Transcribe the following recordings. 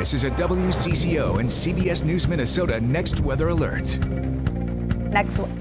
This is a WCCO and CBS News Minnesota Next Weather Alert.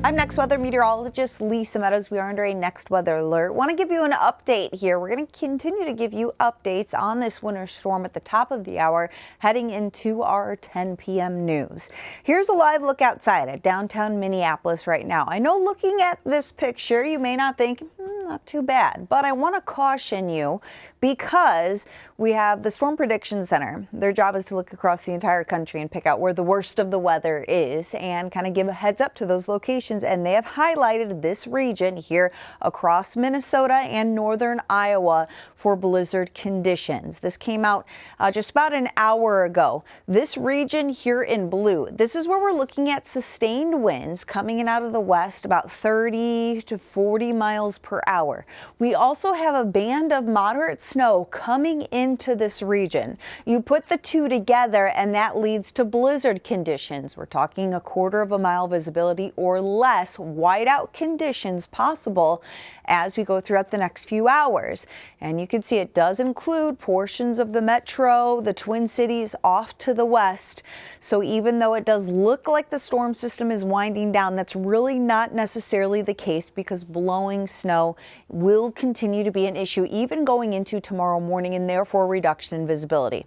I'm Next Weather Meteorologist Lisa Meadows. We are under a Next Weather Alert. Want to give you an update here. We're going to continue to give you updates on this winter storm at the top of the hour, heading into our 10 p.m. news. Here's a live look outside at downtown Minneapolis right now. I know looking at this picture, you may not think, not too bad, but I want to caution you because we have the Storm Prediction Center. Their job is to look across the entire country and pick out where the worst of the weather is and kind of give a heads up to those locations. And they have highlighted this region here across Minnesota and northern Iowa for blizzard conditions. This came out just about an hour ago. This region here in blue, this is where we're looking at sustained winds coming in out of the west about 30 to 40 miles per hour. We also have a band of moderate snow coming into this region. You put the two together and that leads to blizzard conditions. We're talking a quarter of a mile visibility or less whiteout conditions possible as we go throughout the next few hours. And you can see it does include portions of the metro, the Twin Cities off to the west. So even though it does look like the storm system is winding down, that's really not necessarily the case because blowing snow will continue to be an issue even going into tomorrow morning and therefore a reduction in visibility.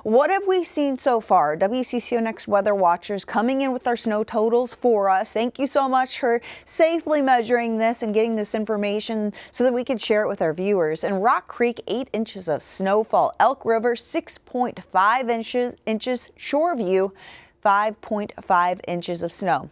What have we seen so far? WCCO Next Weather Watchers coming in with our snow totals for us. Thank you so much for safely measuring this and getting this information so that we could share it with our viewers. In Rock Creek, 8 inches of snowfall. Elk River, 6.5 inches. Shoreview, 5.5 inches of snow.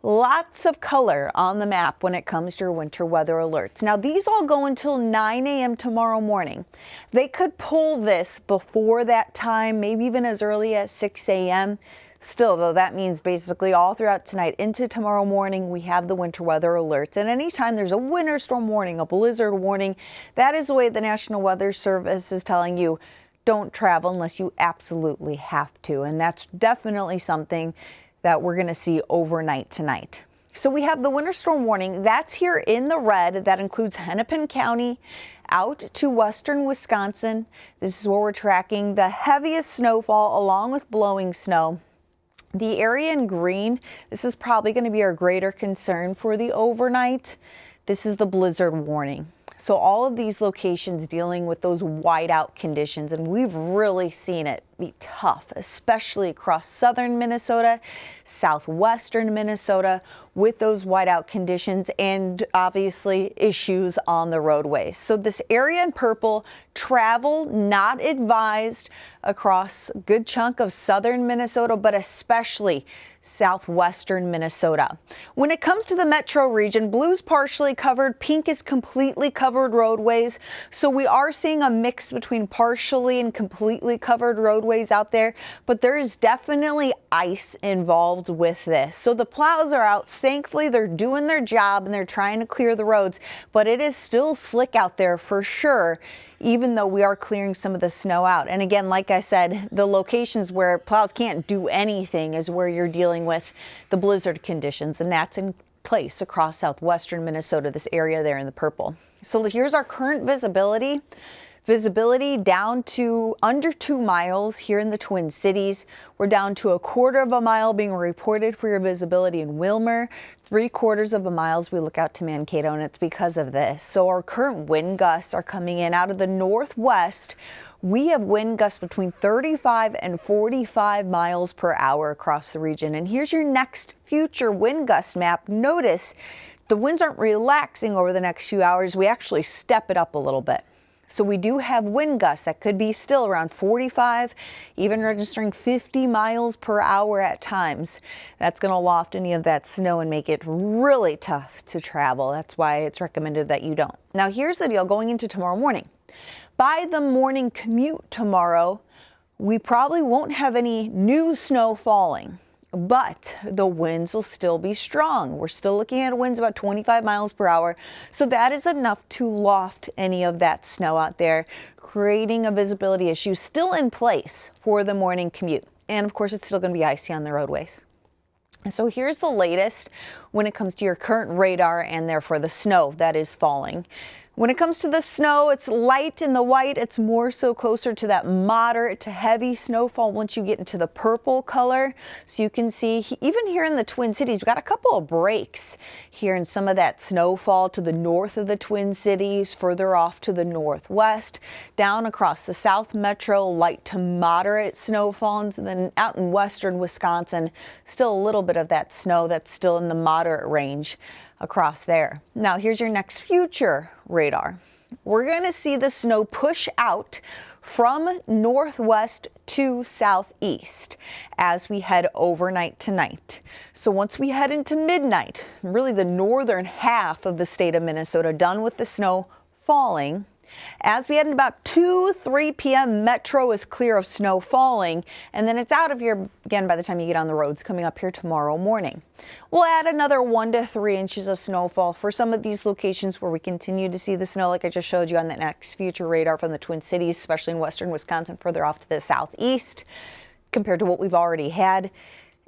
Lots of color on the map when it comes to your winter weather alerts. Now, these all go until 9 a.m. tomorrow morning. They could pull this before that time, maybe even as early as 6 a.m. Still, though, that means basically all throughout tonight into tomorrow morning, we have the winter weather alerts. And anytime there's a winter storm warning, a blizzard warning, that is the way the National Weather Service is telling you, don't travel unless you absolutely have to. And that's definitely something that we're going to see overnight tonight. So we have the winter storm warning that's here in the red. That includes Hennepin County out to western Wisconsin. This is where we're tracking the heaviest snowfall along with blowing snow. The area in green, this is probably going to be our greater concern for the overnight. This is the blizzard warning. So all of these locations dealing with those whiteout conditions, and we've really seen it be tough, especially across southern Minnesota, southwestern Minnesota, with those whiteout conditions and obviously issues on the roadways. So this area in purple, travel not advised across a good chunk of southern Minnesota, but especially southwestern Minnesota. When it comes to the metro region, blue's partially covered, pink is completely covered roadways. So we are seeing a mix between partially and completely covered roadways out there, but there is definitely ice involved with this. So the plows are out. Thankfully, they're doing their job and they're trying to clear the roads, but it is still slick out there for sure, even though we are clearing some of the snow out. And again, like I said, the locations where plows can't do anything is where you're dealing with the blizzard conditions, and that's in place across southwestern Minnesota, this area there in the purple. So here's our current visibility. Visibility down to under 2 miles here in the Twin Cities. We're down to a quarter of a mile being reported for your visibility in Willmar. 3/4 of a mile as we look out to Mankato, and it's because of this. So our current wind gusts are coming in out of the northwest. We have wind gusts between 35 and 45 miles per hour across the region. And here's your next future wind gust map. Notice the winds aren't relaxing over the next few hours. We actually step it up a little bit. So we do have wind gusts that could be still around 45, even registering 50 miles per hour at times. That's going to loft any of that snow and make it really tough to travel. That's why it's recommended that you don't. Now here's the deal going into tomorrow morning. By the morning commute tomorrow, we probably won't have any new snow falling, but the winds will still be strong. We're still looking at winds about 25 miles per hour. So that is enough to loft any of that snow out there, creating a visibility issue still in place for the morning commute. And of course, it's still going to be icy on the roadways. And so here's the latest when it comes to your current radar and therefore the snow that is falling. When it comes to the snow, it's light in the white. It's more so closer to that moderate to heavy snowfall once you get into the purple color. So you can see even here in the Twin Cities, we've got a couple of breaks here in some of that snowfall to the north of the Twin Cities, further off to the northwest, down across the South Metro, light to moderate snowfall, and then out in western Wisconsin, still a little bit of that snow that's still in the moderate range across there. Now here's your next future radar. We're going to see the snow push out from northwest to southeast as we head overnight tonight. So once we head into midnight, really the northern half of the state of Minnesota done with the snow falling. As we head in about 2-3 p.m., Metro is clear of snow falling, and then it's out of here again by the time you get on the roads coming up here tomorrow morning. We'll add another 1 to 3 inches of snowfall for some of these locations where we continue to see the snow like I just showed you on that next future radar from the Twin Cities, especially in western Wisconsin, further off to the southeast compared to what we've already had.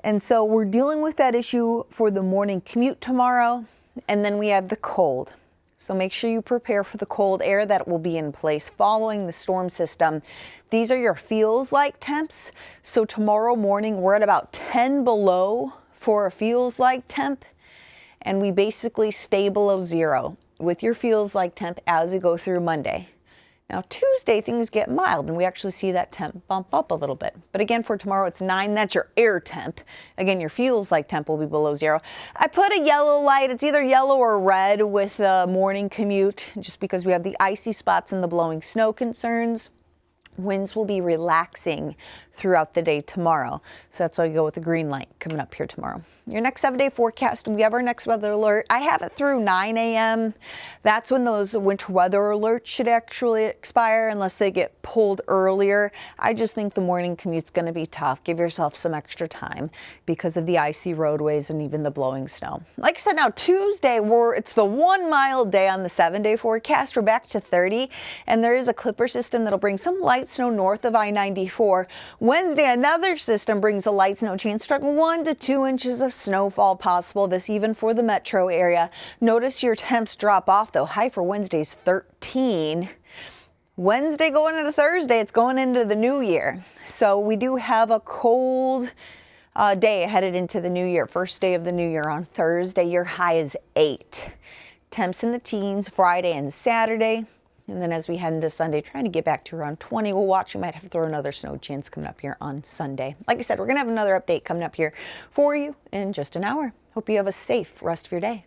And so we're dealing with that issue for the morning commute tomorrow, and then we have the cold. So make sure you prepare for the cold air that will be in place following the storm system. These are your feels like temps. So tomorrow morning, we're at about 10 below for a feels like temp. And we basically stay below 0 with your feels like temp as we go through Monday. Now Tuesday, things get mild and we actually see that temp bump up a little bit. But again, for tomorrow, it's 9. That's your air temp. Again, your feels like temp will be below 0. I put a yellow light. It's either yellow or red with the morning commute, just because we have the icy spots and the blowing snow concerns. Winds will be relaxing throughout the day tomorrow. So that's why you go with the green light coming up here tomorrow. Your next 7-day forecast, we have our next weather alert. I have it through 9 a.m. That's when those winter weather alerts should actually expire unless they get pulled earlier. I just think the morning commute's going to be tough. Give yourself some extra time because of the icy roadways and even the blowing snow. Like I said, now Tuesday, it's the 1 mile day on the 7-day forecast. We're back to 30, and there is a clipper system that'll bring some light snow north of I-94. Wednesday, another system brings the light snow chance, starting 1 to 2 inches of snowfall possible, this even for the metro area. Notice your temps drop off though. High for Wednesday's 13. Wednesday going into Thursday, it's going into the new year. So we do have a cold day headed into the new year. First day of the new year on Thursday, your high is 8. Temps in the teens Friday and Saturday. And then as we head into Sunday, trying to get back to around 20. We'll watch. We might have to throw another snow chance coming up here on Sunday. Like I said, we're going to have another update coming up here for you in just an hour. Hope you have a safe rest of your day.